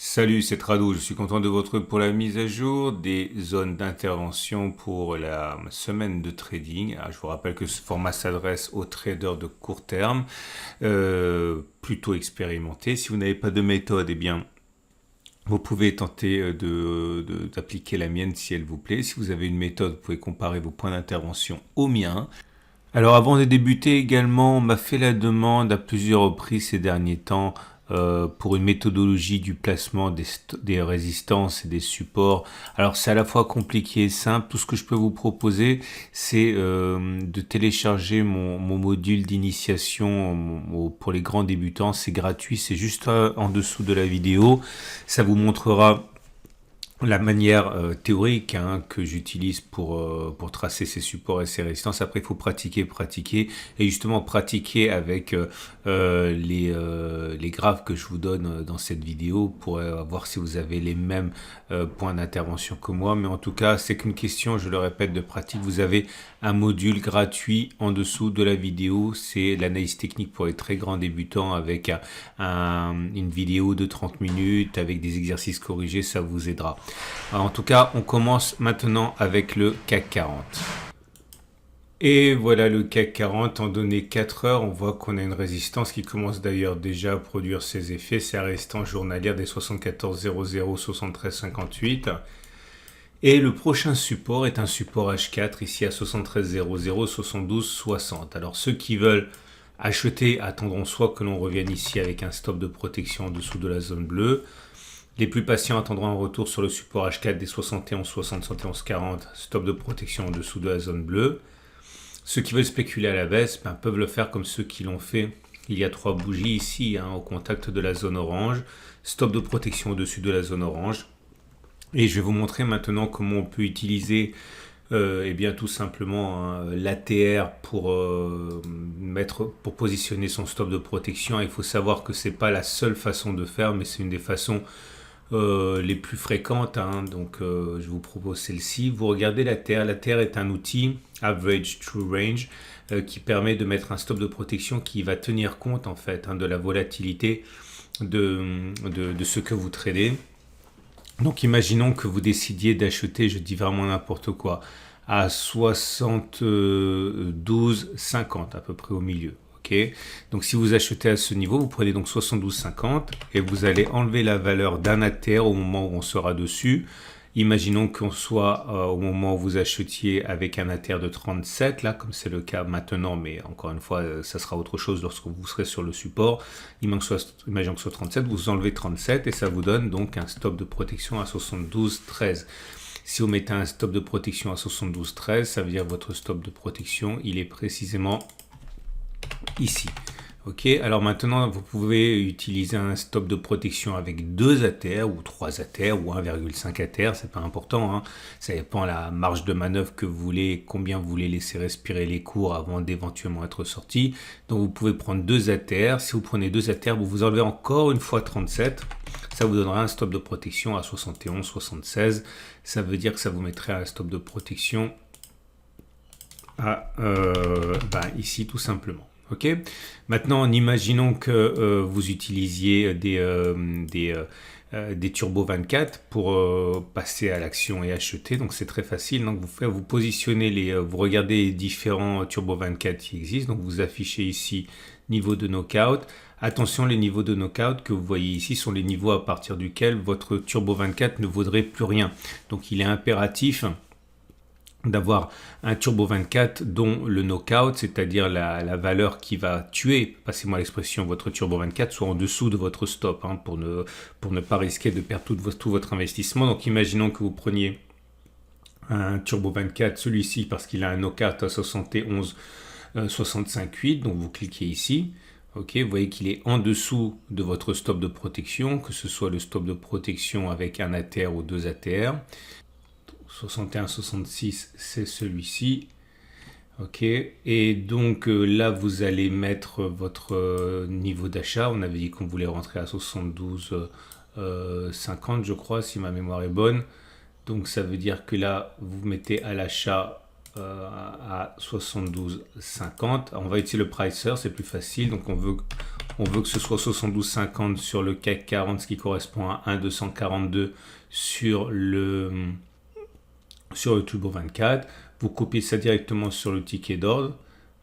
Salut, c'est Trado. Je suis content de vous retrouver pour la mise à jour des zones d'intervention pour la semaine de trading. Je vous rappelle que ce format s'adresse aux traders de court terme, plutôt expérimentés. Si vous n'avez pas de méthode, eh bien, vous pouvez tenter d'appliquer la mienne si elle vous plaît. Si vous avez une méthode, vous pouvez comparer vos points d'intervention aux miens. Alors avant de débuter également, on m'a fait la demande à plusieurs reprises ces derniers temps pour une méthodologie du placement des résistances et des supports. Alors c'est à la fois compliqué et simple. Tout ce que je peux vous proposer, c'est de télécharger mon module d'initiation pour les grands débutants. C'est gratuit, c'est juste en dessous de la vidéo. Ça vous montrera la manière théorique que j'utilise pour tracer ces supports et ces résistances. Après, il faut pratiquer et justement pratiquer avec les graphes que je vous donne dans cette vidéo pour voir si vous avez les mêmes points d'intervention que moi. Mais en tout cas, c'est qu'une question, je le répète, de pratique. Vous avez un module gratuit en dessous de la vidéo. C'est l'analyse technique pour les très grands débutants avec une vidéo de 30 minutes avec des exercices corrigés. Ça vous aidera. En tout cas, on commence maintenant avec le CAC 40. Et voilà le CAC 40 en données 4 heures. On voit qu'on a une résistance qui commence d'ailleurs déjà à produire ses effets. C'est la résistance journalière des 74,00, 73,58. Et le prochain support est un support H4 ici à 73,00, 72,60. Alors ceux qui veulent acheter attendront soit que l'on revienne ici avec un stop de protection en dessous de la zone bleue. Les plus patients attendront un retour sur le support H4 des 71,60, 71,40, stop de protection en dessous de la zone bleue. Ceux qui veulent spéculer à la baisse peuvent le faire comme ceux qui l'ont fait. Il y a 3 bougies ici au contact de la zone orange, stop de protection au-dessus de la zone orange. Et je vais vous montrer maintenant comment on peut utiliser tout simplement l'ATR pour positionner son stop de protection. Il faut savoir que c'est pas la seule façon de faire, mais c'est une des façons les plus fréquentes, donc je vous propose celle-ci. Vous regardez l'ATR. L'ATR est un outil Average True Range qui permet de mettre un stop de protection qui va tenir compte en fait de la volatilité de ce que vous tradez. Donc imaginons que vous décidiez d'acheter, je dis vraiment n'importe quoi, à 72,50 à peu près au milieu. Okay. Donc si vous achetez à ce niveau, vous prenez donc 72,50 et vous allez enlever la valeur d'un ATR au moment où on sera dessus. Imaginons qu'on soit au moment où vous achetiez avec un ATR de 37, là, comme c'est le cas maintenant, mais encore une fois, ça sera autre chose lorsque vous serez sur le support. Imaginons que ce soit 37, vous enlevez 37 et ça vous donne donc un stop de protection à 72,13. Si vous mettez un stop de protection à 72,13, ça veut dire que votre stop de protection, il est précisément ici. Ok, alors maintenant vous pouvez utiliser un stop de protection avec 2 ATR ou 3 ATR ou 1,5 ATR, c'est pas important, ça dépend de la marge de manœuvre que vous voulez, combien vous voulez laisser respirer les cours avant d'éventuellement être sorti. Donc vous pouvez prendre 2 ATR, si vous prenez 2 ATR, vous enlevez encore une fois 37, ça vous donnera un stop de protection à 71, 76, ça veut dire que ça vous mettrait un stop de protection à ici tout simplement. Ok. Maintenant, imaginons que vous utilisiez des Turbo 24 pour passer à l'action et acheter. Donc c'est très facile. Donc vous positionnez vous regardez les différents Turbo 24 qui existent. Donc vous affichez ici niveau de knockout. Attention, les niveaux de knockout que vous voyez ici sont les niveaux à partir duquel votre Turbo 24 ne vaudrait plus rien. Donc il est impératif d'avoir un Turbo 24 dont le knockout, c'est-à-dire la valeur qui va tuer, passez-moi l'expression, votre Turbo 24 soit en dessous de votre stop, pour ne pas risquer de perdre tout votre investissement. Donc imaginons que vous preniez un Turbo 24, celui-ci parce qu'il a un knockout à 71, 65,8, donc vous cliquez ici. Ok, vous voyez qu'il est en dessous de votre stop de protection, que ce soit le stop de protection avec un ATR ou 2 ATR. 61,66 c'est celui-ci. Ok, et donc là vous allez mettre votre niveau d'achat. On avait dit qu'on voulait rentrer à 72,50 je crois, si ma mémoire est bonne. Donc ça veut dire que là vous mettez à l'achat à 72,50. On va utiliser le pricer, c'est plus facile. Donc on veut que ce soit 72,50 sur le CAC 40, ce qui correspond à 1,242 sur le Turbo 24. Vous copiez ça directement sur le ticket d'ordre.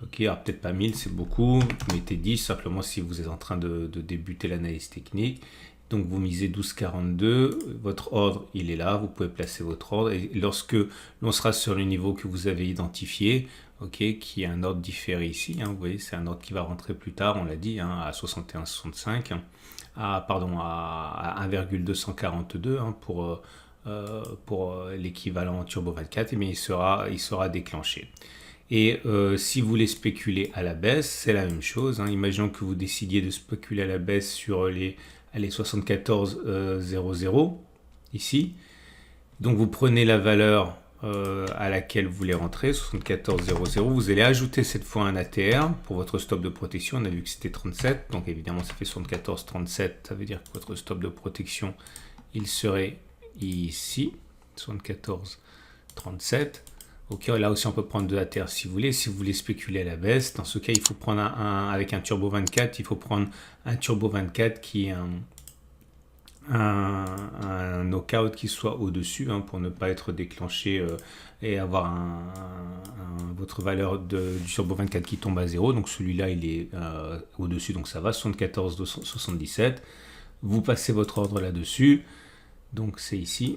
Ok, alors peut-être pas 1000, c'est beaucoup. Vous mettez 10 simplement si vous êtes en train de débuter l'analyse technique. Donc vous misez 12,42, votre ordre il est là, vous pouvez placer votre ordre et lorsque l'on sera sur le niveau que vous avez identifié, ok, qui est un ordre différé ici, hein, vous voyez c'est un ordre qui va rentrer plus tard, on l'a dit, hein, à 61,65, à 1,242 hein, pour l'équivalent Turbo 24, et bien il sera déclenché. Et si vous voulez spéculer à la baisse, c'est la même chose. Hein. Imaginons que vous décidiez de spéculer à la baisse sur les 74,00 ici. Donc vous prenez la valeur à laquelle vous voulez rentrer, 74,00. Vous allez ajouter cette fois un ATR pour votre stop de protection. On a vu que c'était 37. Donc évidemment, ça fait 74,37. Ça veut dire que votre stop de protection, il serait ici, 74,37. Ok, là aussi on peut prendre de l'ATR si vous voulez. Si vous voulez spéculer à la baisse, dans ce cas il faut prendre avec un Turbo 24, il faut prendre un Turbo 24 qui est un knockout qui soit au-dessus hein, pour ne pas être déclenché et avoir votre valeur du Turbo 24 qui tombe à 0. Donc celui-là il est au-dessus, donc ça va, 74,77. Vous passez votre ordre là-dessus, donc c'est ici.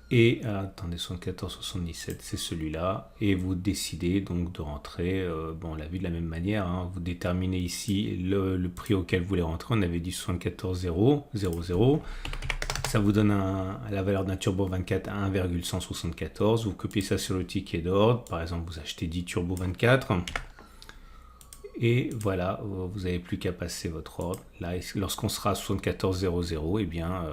Et attendez, 74,77, c'est celui-là. Et vous décidez donc de rentrer. Bon, on l'a vu de la même manière. Hein, vous déterminez ici le prix auquel vous voulez rentrer. On avait dit 74,000. Ça vous donne la valeur d'un Turbo 24 à 1,174. Vous copiez ça sur le ticket d'ordre. Par exemple, vous achetez 10 Turbo 24. Et voilà, vous n'avez plus qu'à passer votre ordre. Là, lorsqu'on sera à 74,00, eh bien,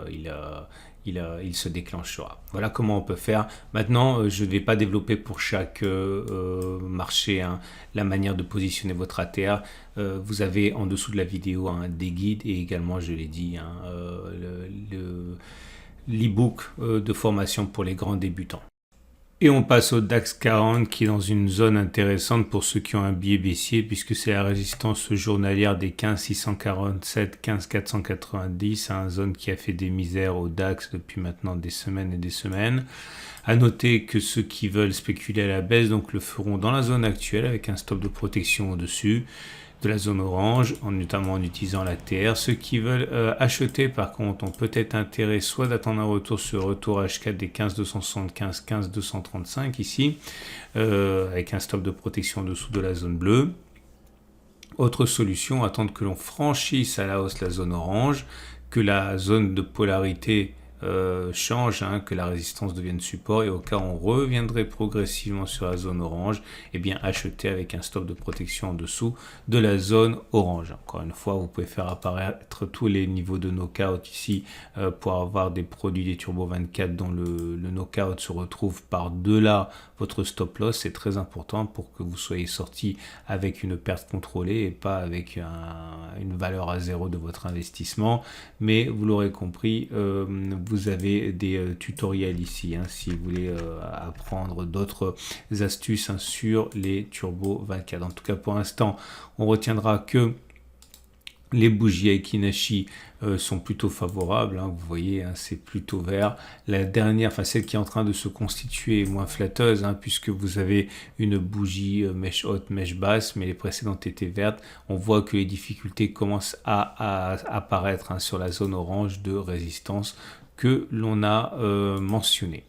il se déclenchera. Voilà comment on peut faire. Maintenant, je ne vais pas développer pour chaque marché hein, la manière de positionner votre ATR. Vous avez en dessous de la vidéo hein, des guides et également, je l'ai dit, hein, l'e-book de formation pour les grands débutants. Et on passe au DAX 40 qui est dans une zone intéressante pour ceux qui ont un biais baissier puisque c'est la résistance journalière des 15 647, 15 490, une zone qui a fait des misères au DAX depuis maintenant des semaines et des semaines. À noter que ceux qui veulent spéculer à la baisse donc le feront dans la zone actuelle avec un stop de protection au-dessus de la zone orange, notamment en utilisant la TR. Ceux qui veulent acheter, par contre, ont peut-être intérêt soit d'attendre un retour sur le retour H4 des 15 275, 15 235 ici, avec un stop de protection en dessous de la zone bleue. Autre solution, attendre que l'on franchisse à la hausse la zone orange, que la zone de polarité change, hein, que la résistance devienne support et au cas où on reviendrait progressivement sur la zone orange, et bien acheter avec un stop de protection en dessous de la zone orange. Encore une fois, vous pouvez faire apparaître tous les niveaux de knockout ici pour avoir des produits des Turbo 24 dont le knockout se retrouve par-delà votre stop loss. C'est très important pour que vous soyez sorti avec une perte contrôlée et pas avec une valeur à zéro de votre investissement. Mais vous l'aurez compris, vous avez des tutoriels ici, hein, si vous voulez apprendre d'autres astuces hein, sur les Turbo 24. En tout cas, pour l'instant, on retiendra que les bougies Aekinashi sont plutôt favorables, hein, vous voyez, hein, c'est plutôt vert. La dernière, enfin celle qui est en train de se constituer est moins flatteuse, hein, puisque vous avez une bougie mèche haute, mèche basse, mais les précédentes étaient vertes. On voit que les difficultés commencent à apparaître hein, sur la zone orange de résistance que l'on a mentionné.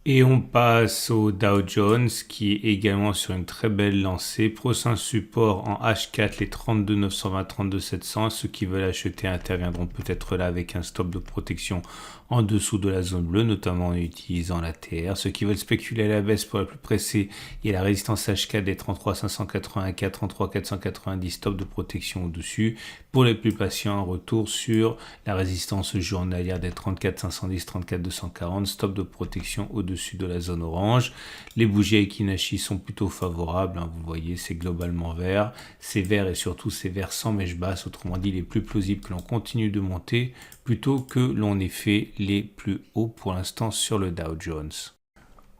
Et on passe au Dow Jones qui est également sur une très belle lancée. Prochain support en H4, les 32 920, 32 700. Ceux qui veulent acheter interviendront peut-être là avec un stop de protection en dessous de la zone bleue, notamment en utilisant la TR. Ceux qui veulent spéculer à la baisse pour la plus pressée, il y a la résistance H4 des 33 584, 33 490, stop de protection au-dessus. Pour les plus patients, un retour sur la résistance journalière des 34 510, 34 240, stop de protection au-dessus de la zone orange. Les bougies Aekinashi sont plutôt favorables, hein, vous voyez, c'est globalement vert. C'est vert et surtout c'est vert sans mèche basse, autrement dit, il est plus plausible que l'on continue de monter plutôt que l'on ait fait les plus hauts pour l'instant sur le Dow Jones.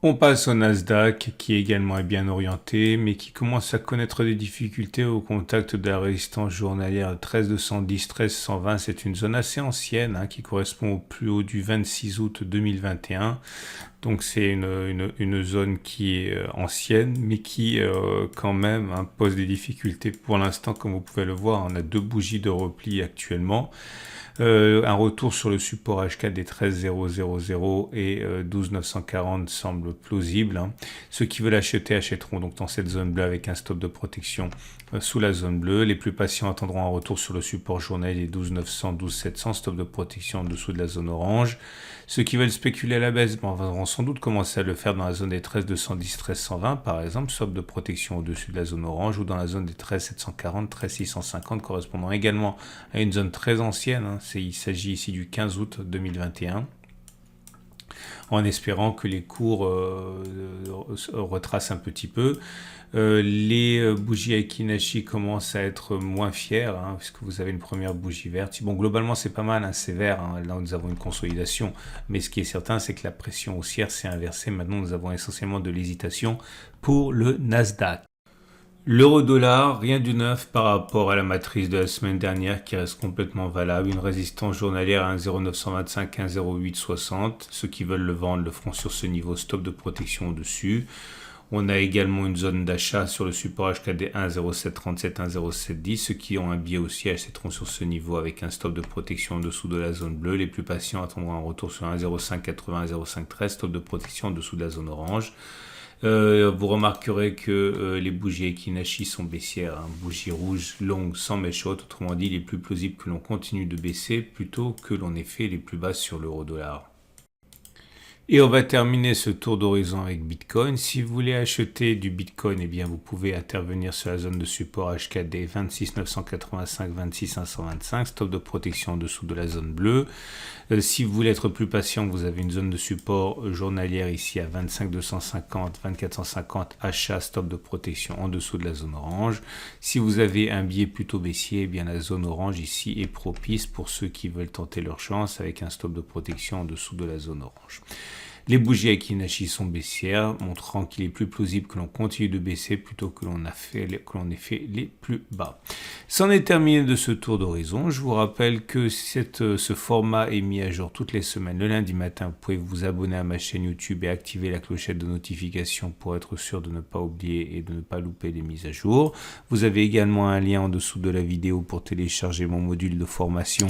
On passe au Nasdaq qui également est bien orienté mais qui commence à connaître des difficultés au contact de la résistance journalière 13210, 13120. C'est une zone assez ancienne qui correspond au plus haut du 26 août 2021. Donc c'est une zone qui est ancienne mais qui quand même pose des difficultés pour l'instant. Comme vous pouvez le voir, on a 2 bougies de repli actuellement. Un retour sur le support H4 des 13000 et 12940 semble plausible. Ceux qui veulent acheter achèteront donc dans cette zone bleue avec un stop de protection sous la zone bleue. Les plus patients attendront un retour sur le support journalier des 12900, 12700, stop de protection en dessous de la zone orange. Ceux qui veulent spéculer à la baisse vont sans doute commencer à le faire dans la zone des 13210, 13120 par exemple, stop de protection au-dessus de la zone orange, ou dans la zone des 13740, 13650 correspondant également à une zone très ancienne. Il s'agit ici du 15 août 2021. En espérant que les cours retracent un petit peu. Les bougies Aiki-Nashi commencent à être moins fières, puisque vous avez une première bougie verte. Bon, globalement, c'est pas mal, c'est vert. Là, nous avons une consolidation. Mais ce qui est certain, c'est que la pression haussière s'est inversée. Maintenant, nous avons essentiellement de l'hésitation pour le Nasdaq. L'euro-dollar, rien du neuf par rapport à la matrice de la semaine dernière qui reste complètement valable. Une résistance journalière à 1,0925, 1,0860. Ceux qui veulent le vendre le feront sur ce niveau, stop de protection au-dessus. On a également une zone d'achat sur le support HKD 1,0737, 1,0710. Ceux qui ont un biais aussi achèteront sur ce niveau avec un stop de protection en dessous de la zone bleue. Les plus patients attendront un retour sur 1,0580, 1,0513, stop de protection en dessous de la zone orange. Vous remarquerez que les bougies Aiki-Nashi sont baissières, bougies rouges longues sans mèche haute. Autrement dit, il est plus plausible que l'on continue de baisser plutôt que l'on ait fait les plus basses sur l'euro-dollar. Et on va terminer ce tour d'horizon avec Bitcoin. Si vous voulez acheter du Bitcoin, eh bien vous pouvez intervenir sur la zone de support HKD 26 985, 26 525, stop de protection en dessous de la zone bleue. Si vous voulez être plus patient, vous avez une zone de support journalière ici à 25 250, 24 150, achat, stop de protection en dessous de la zone orange. Si vous avez un biais plutôt baissier, eh bien la zone orange ici est propice pour ceux qui veulent tenter leur chance avec un stop de protection en dessous de la zone orange. Les bougies Aiki-Nashi sont baissières, montrant qu'il est plus plausible que l'on continue de baisser plutôt que l'on ait fait les plus bas. C'en est terminé de ce tour d'horizon. Je vous rappelle que ce format est mis à jour toutes les semaines. Le lundi matin, vous pouvez vous abonner à ma chaîne YouTube et activer la clochette de notification pour être sûr de ne pas oublier et de ne pas louper les mises à jour. Vous avez également un lien en dessous de la vidéo pour télécharger mon module de formation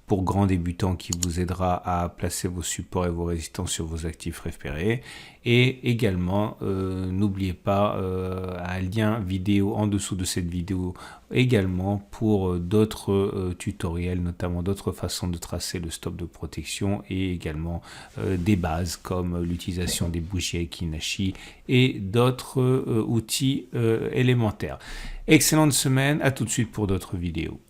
pour grands débutants qui vous aidera à placer vos supports et vos résistances sur vos actifs repérés. Et également, n'oubliez pas un lien vidéo en dessous de cette vidéo également pour d'autres tutoriels, notamment d'autres façons de tracer le stop de protection et également des bases comme l'utilisation des bougies Aiki-Nashi et d'autres outils élémentaires. Excellente semaine, à tout de suite pour d'autres vidéos.